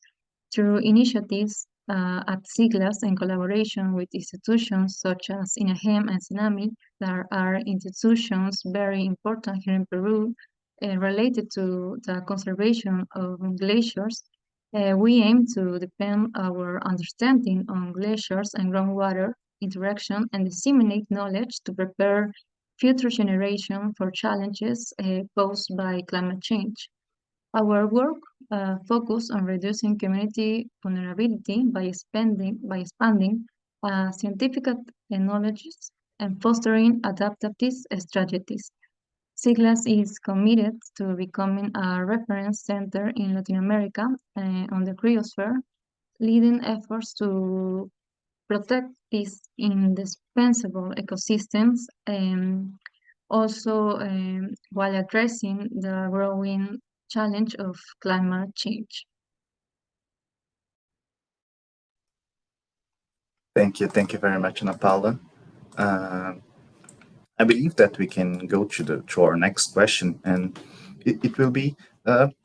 Through initiatives at SIGLAS and collaboration with institutions such as INAHEM and SENAMI, there are institutions very important here in Peru related to the conservation of glaciers. We aim to deepen our understanding on glaciers and groundwater interaction and disseminate knowledge to prepare future generations for challenges posed by climate change. Our work focuses on reducing community vulnerability by expanding scientific knowledge and fostering adaptive strategies. SIGLAS is committed to becoming a reference center in Latin America on the cryosphere, leading efforts to protect these indispensable ecosystems, also while addressing the growing challenge of climate change. Thank you very much, Ana Paula. I believe that we can go to our next question, and it will be,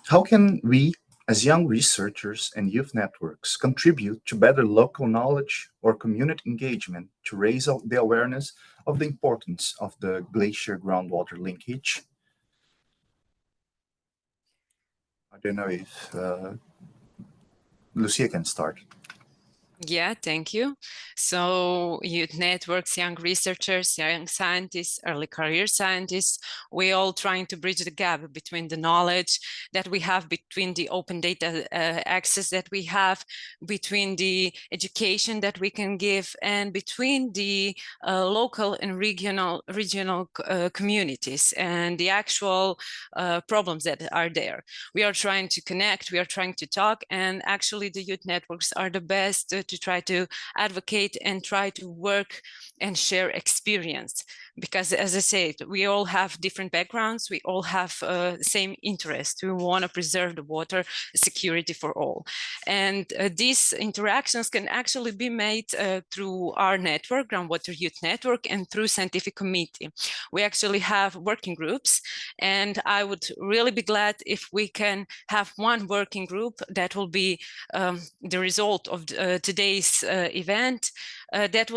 how can we, as young researchers and youth networks, contribute to better local knowledge or community engagement to raise the awareness of the importance of the glacier-groundwater linkage? I don't know if Lucia can start. yeah, thank you. So youth networks, young researchers, young scientists, early career scientists, we all trying to bridge the gap between the knowledge that we have, between the open data access that we have, between the education that we can give, and between the local and regional communities and the actual problems that are there. We are trying to connect, we are trying to talk, and actually the youth networks are the best to try to advocate and try to work and share experience. Because as I said, we all have different backgrounds, we all have same interest. We want to preserve the water security for all. And these interactions can actually be made through our network, Groundwater Youth Network, and through scientific committee. We actually have working groups, and I would really be glad if we can have one working group that will be the result of today's event, that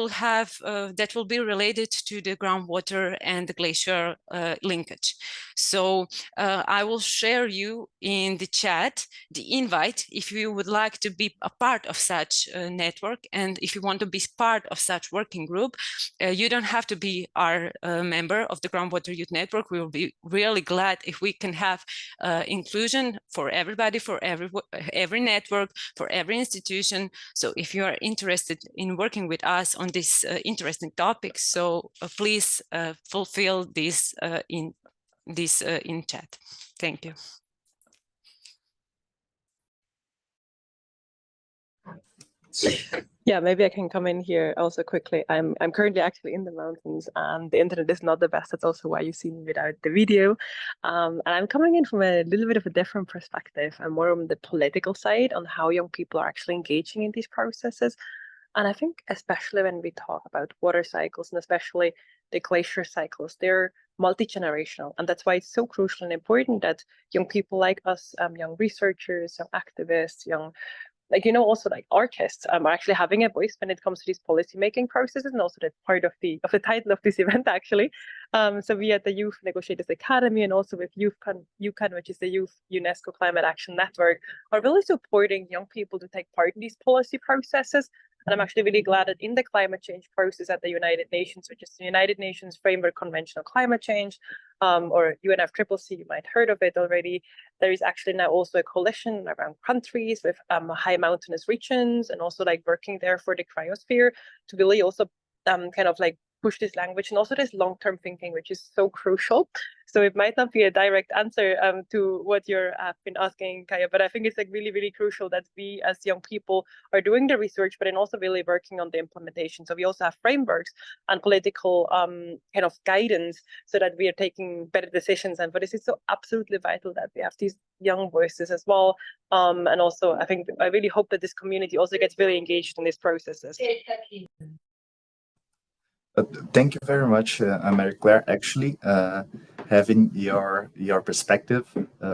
will be related to the groundwater and the glacier linkage. So I will share you in the chat the invite if you would like to be a part of such a network, and if you want to be part of such working group. You don't have to be our member of the Groundwater Youth Network. We will be really glad if we can have inclusion for everybody, for every network, for every institution. So if you are interested in working with us on this interesting topic, so please fulfill this in chat. Thank you. Yeah, maybe I can come in here also quickly. I'm currently actually in the mountains, and the internet is not the best. That's also why you see me without the video. And I'm coming in from a little bit of a different perspective. I'm more on the political side, on how young people are actually engaging in these processes. And I think especially when we talk about water cycles, and especially the glacier cycles, they're multi-generational. And that's why it's so crucial and important that young people like us, young researchers, young activists, young also like artists are actually having a voice when it comes to these policy making processes, and also that's part of the title of this event actually. So we at the Youth Negotiators Academy, and also with GWYN, which is the Youth UNESCO Climate Action Network, are really supporting young people to take part in these policy processes. And I'm actually really glad that in the climate change process at the United Nations, which is the United Nations Framework Convention on Climate Change, or UNFCCC, you might have heard of it already, there is actually now also a coalition around countries with high mountainous regions, and also like working there for the cryosphere to really also kind of like push this language and also this long-term thinking, which is so crucial. So it might not be a direct answer to what you're been asking, Kaya, but I think it's like really, really crucial that we as young people are doing the research, but then also really working on the implementation. So we also have frameworks and political kind of guidance so that we are taking better decisions. And for this, it's so absolutely vital that we have these young voices as well. And also, I really hope that this community also gets really engaged in these processes. Thank you very much, Marie-Claire. Actually, having your perspective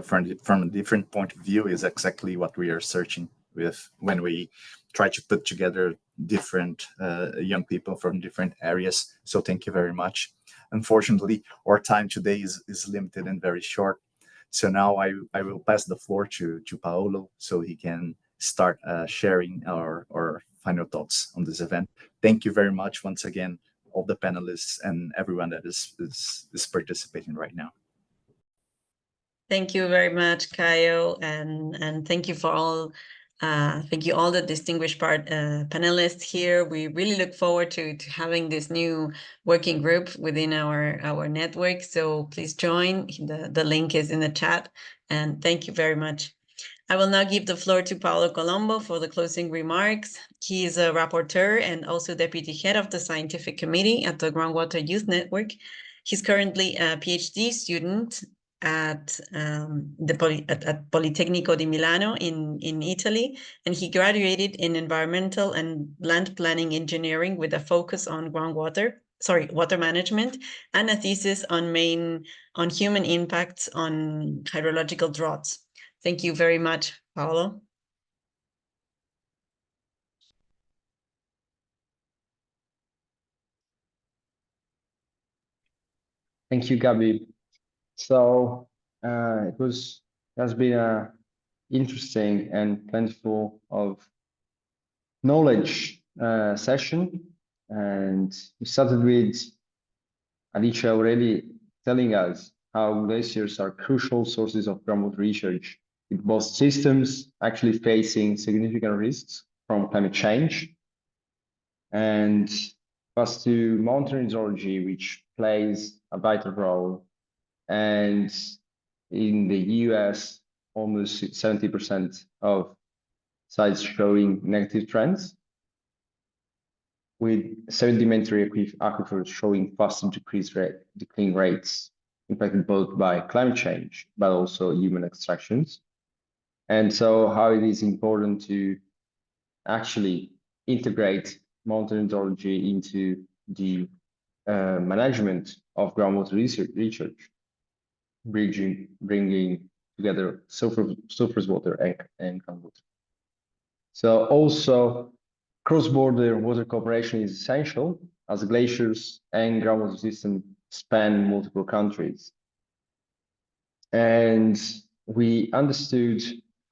from a different point of view is exactly what we are searching with when we try to put together different young people from different areas. So thank you very much. Unfortunately, our time today is limited and very short. So now I will pass the floor to Paolo so he can start sharing our final thoughts on this event. Thank you very much once again, all the panelists and everyone that is participating right now. Thank you very much, Caio, and thank you for all. Thank you all the distinguished panelists here. We really look forward to having this new working group within our network. So please join. The link is in the chat, and thank you very much. I will now give the floor to Paulo Colombo for the closing remarks. He is a rapporteur and also deputy head of the scientific committee at the Groundwater Youth Network. He's currently a PhD student at Politècnica di Milano in Italy, and he graduated in environmental and land planning engineering with a focus on water management, and a thesis on human impacts on hydrological droughts. Thank you very much, Paolo. Thank you, Gabi. So it has been a interesting and plentiful of knowledge session, and we started with Alicia Aureli telling us how glaciers are crucial sources of groundwater research, with both systems actually facing significant risks from climate change, and plus to mountain hydrology, which plays a vital role. And in the US, almost 70% of sites showing negative trends, with sedimentary aquifers showing faster decline rates, impacted both by climate change, but also human extractions. And so how it is important to actually integrate mountain hydrology into the management of groundwater research, bringing together surface water and groundwater. So also cross-border water cooperation is essential as glaciers and groundwater systems span multiple countries. And we understood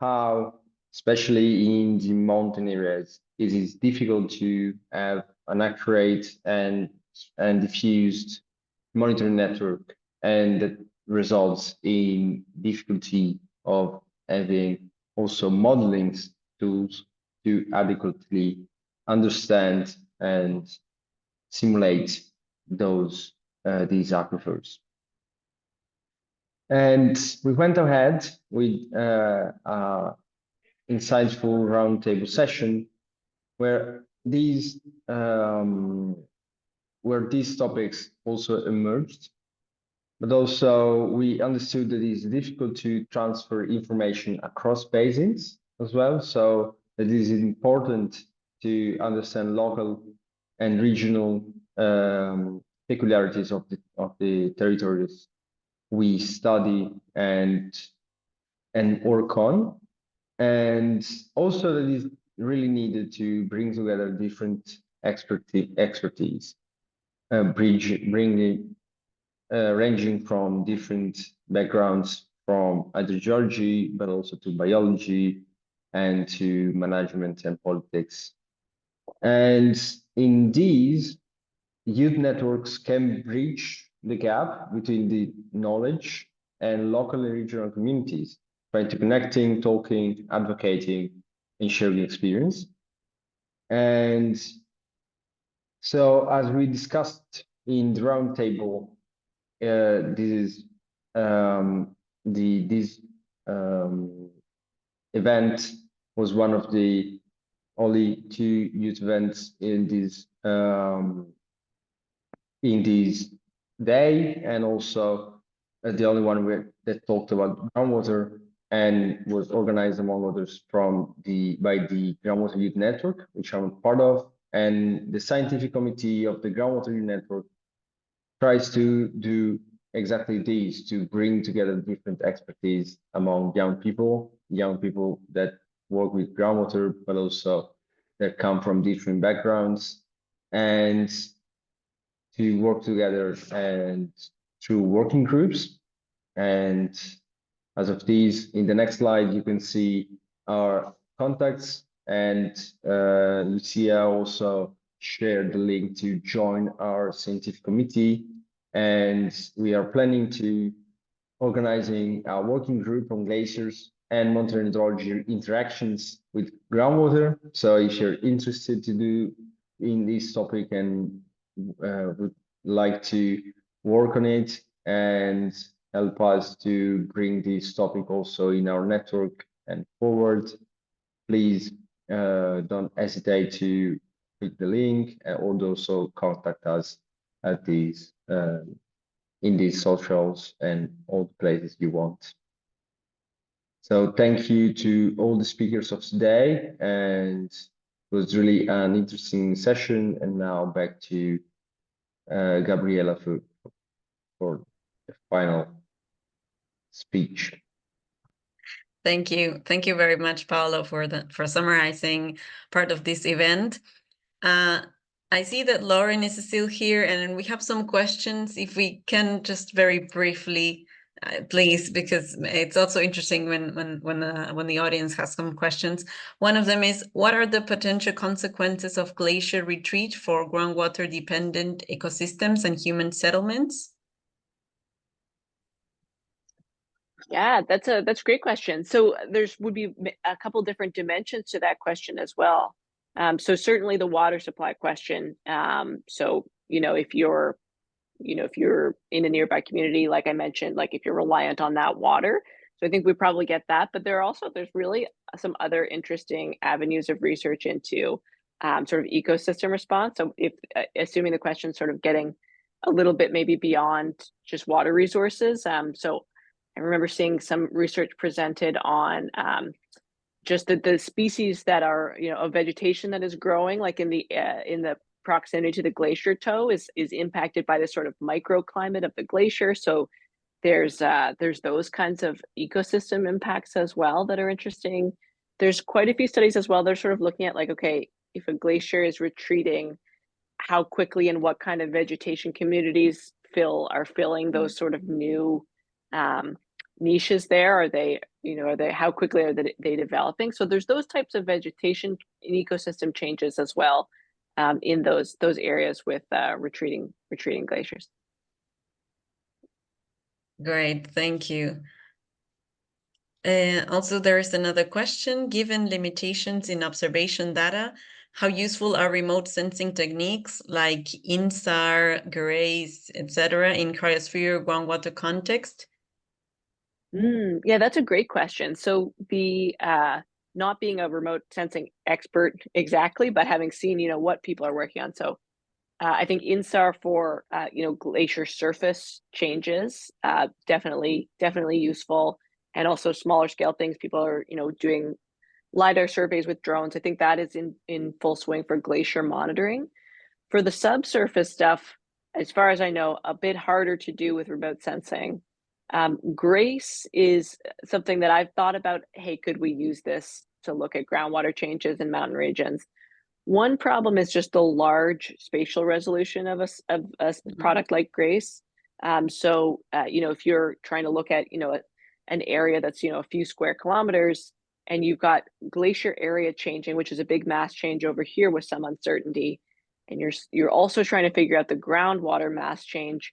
how, especially in the mountain areas, it is difficult to have an accurate and diffused monitoring network, and that results in difficulty of having also modeling tools to adequately understand and simulate these aquifers. And we went ahead with insightful roundtable session where these topics also emerged, but also we understood that it's difficult to transfer information across basins as well. So that it is important to understand local and regional peculiarities of the territories we study and work on, and also that is really needed to bring together different expertise, ranging from different backgrounds, from hydrogeology, but also to biology and to management and politics. And in these, youth networks can bridge the gap between the knowledge and local and regional communities, trying to connecting, talking, advocating, and sharing experience. And so, as we discussed in the roundtable, this event was one of the only 2 youth events in this day, and also the only one that talked about groundwater, and was organized among others by the Groundwater Youth Network, which I'm part of, and the scientific committee of the Groundwater Youth Network tries to do exactly this, to bring together different expertise among young people that work with groundwater, but also that come from different backgrounds, and to work together and through working groups. And as of these, in the next slide, you can see our contacts, and Lucia also shared the link to join our scientific committee. And we are planning to organizing a working group on glaciers and mountain hydrology interactions with groundwater. So if you're interested to do in this topic and would like to work on it and help us to bring this topic also in our network and forward, please don't hesitate to click the link, or also contact us at these in these socials and all the places you want. So thank you to all the speakers of today, and it was really an interesting session. And now back to Gabriela for the final speech. Thank you very much, Paolo, for summarizing part of this event. I see that Lauren is still here, and we have some questions. If we can just very briefly, please, because it's also interesting when the audience has some questions. One of them is, what are the potential consequences of glacier retreat for groundwater-dependent ecosystems and human settlements? Yeah, that's a great question. So would be a couple different dimensions to that question as well. So certainly the water supply question. So if you're in a nearby community, like I mentioned, like if you're reliant on that water, so I think we probably get that. But there's really some other interesting avenues of research into sort of ecosystem response. So if assuming the question sort of getting a little bit maybe beyond just water resources. So I remember seeing some research presented on just the species that are of vegetation that is growing, like in the proximity to the glacier toe, is impacted by this sort of microclimate of the glacier. So there's those kinds of ecosystem impacts as well that are interesting. There's quite a few studies as well. They're sort of looking at like, okay, if a glacier is retreating, how quickly and what kind of vegetation communities are filling those sort of new niches there? Are they, how quickly are they developing? So there's those types of vegetation and ecosystem changes as well in those areas with retreating glaciers. Great, thank you. Also, there is another question. Given limitations in observation data, how useful are remote sensing techniques like INSAR, GWYN, etc., in cryosphere groundwater context? Yeah, that's a great question. So the not being a remote sensing expert exactly, but having seen what people are working on. So I think INSAR for glacier surface changes definitely useful, and also smaller scale things. People are doing LiDAR surveys with drones. I think that is in full swing for glacier monitoring. For the subsurface stuff, as far as I know, a bit harder to do with remote sensing. GRACE is something that I've thought about. Hey, could we use this to look at groundwater changes in mountain regions? One problem is just the large spatial resolution of a product like GRACE. So if you're trying to look at an area that's a few square kilometers, and you've got glacier area changing, which is a big mass change over here with some uncertainty, and you're also trying to figure out the groundwater mass change.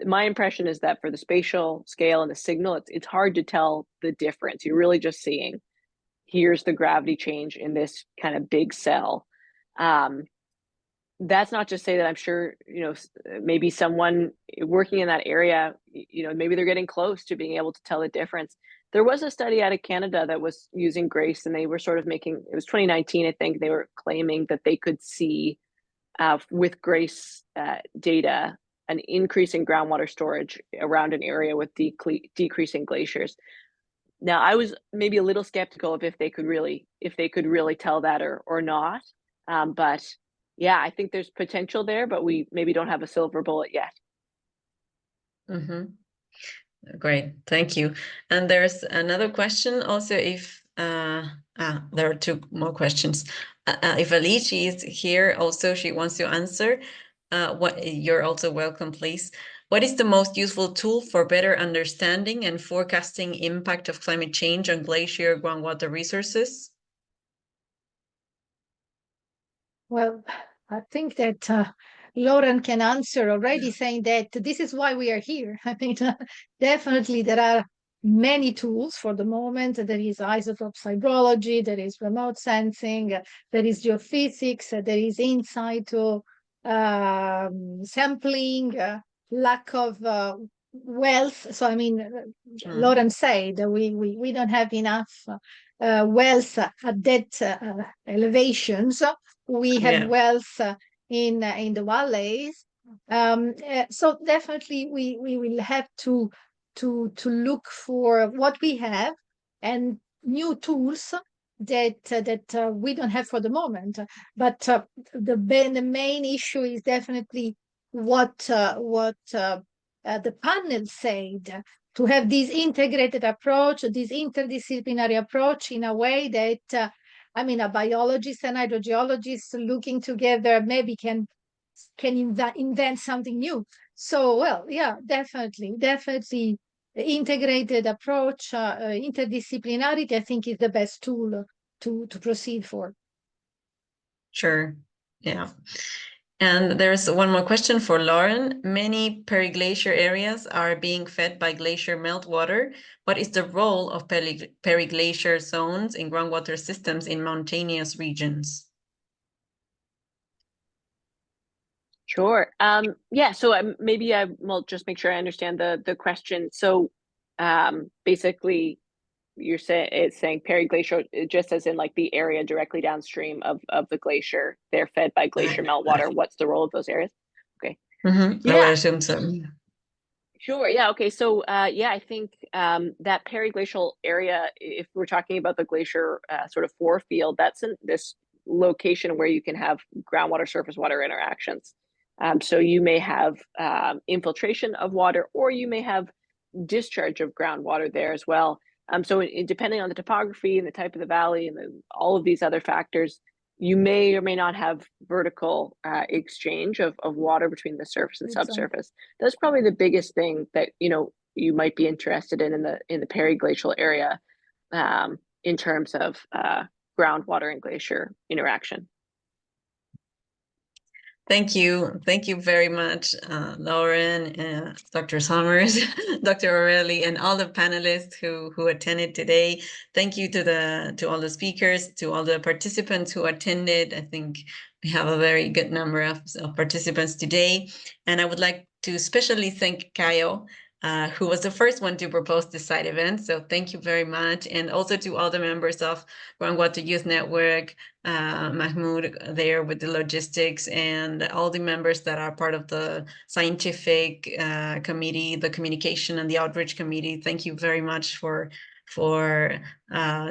My impression is that for the spatial scale and the signal, it's hard to tell the difference. You're really just seeing, here's the gravity change in this kind of big cell. That's not to say that I'm sure, maybe someone working in that area, maybe they're getting close to being able to tell the difference. There was a study out of Canada that was using GRACE, and they were sort of it was 2019, I think, they were claiming that they could see with GRACE data an increase in groundwater storage around an area with decreasing glaciers. Now, I was maybe a little skeptical of if they could really tell that or not. But yeah, I think there's potential there, but we maybe don't have a silver bullet yet. Great, thank you. And there's another question also, if there are two more questions. If Alici is here also, she wants to answer. You're also welcome, please. What is the most useful tool for better understanding and forecasting impact of climate change on glacier groundwater resources? Well, I think that Lauren can answer already, saying that this is why we are here. I mean, definitely there are many tools for the moment. There is isotope hydrology, there is remote sensing, there is geophysics, there is in situ sampling, lack of wells. So I mean, Lauren said that we don't have enough wells at that elevations. We have wells in the valleys. So definitely we will have to look for what we have and new tools that we don't have for the moment. But the main issue is definitely what the panel said, to have this integrated approach, this interdisciplinary approach in a way that a biologist and hydrogeologist looking together maybe can invent something new. So, well, yeah, definitely the integrated approach, interdisciplinarity, I think, is the best tool to proceed for. Sure, yeah. And there's one more question for Lauren. Many periglacier areas are being fed by glacier meltwater. What is the role of periglacier zones in groundwater systems in mountainous regions? Sure. Yeah, so maybe I will just make sure I understand the question. So basically, it's saying periglacier, just as in like the area directly downstream of the glacier, they're fed by glacier meltwater. What's the role of those areas? Okay. I would assume so. Sure. Yeah. Okay. So I think that periglacial area, if we're talking about the glacier sort of forefield, that's in this location where you can have groundwater surface water interactions. So you may have infiltration of water, or you may have discharge of groundwater there as well. So depending on the topography and the type of the valley and all of these other factors, you may or may not have vertical exchange of water between the surface and subsurface. That's probably the biggest thing that you might be interested in the periglacial area in terms of groundwater and glacier interaction. Thank you very much, Lauren, Dr. Summers, Dr. Aureli, and all the panelists who attended today. Thank you to all the speakers, to all the participants who attended. I think we have a very good number of participants today, and I would like to especially thank Caio, who was the first one to propose this side event. So thank you very much. And also to all the members of Groundwater Youth Network, Mahmoud there with the logistics, and all the members that are part of the scientific committee, the communication and the outreach committee. Thank you very much for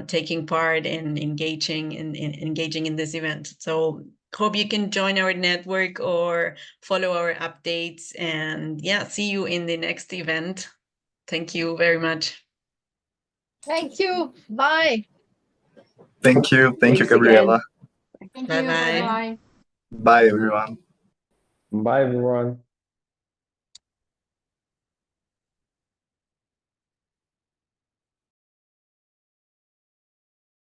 taking part in engaging in this event. So hope you can join our network or follow our updates, and yeah, see you in the next event. Thank you very much. Thank you. Bye. Thank you. Thank you, Thanks Gabriela. again. Thank Bye you. bye. Bye. Bye, everyone. Bye, everyone.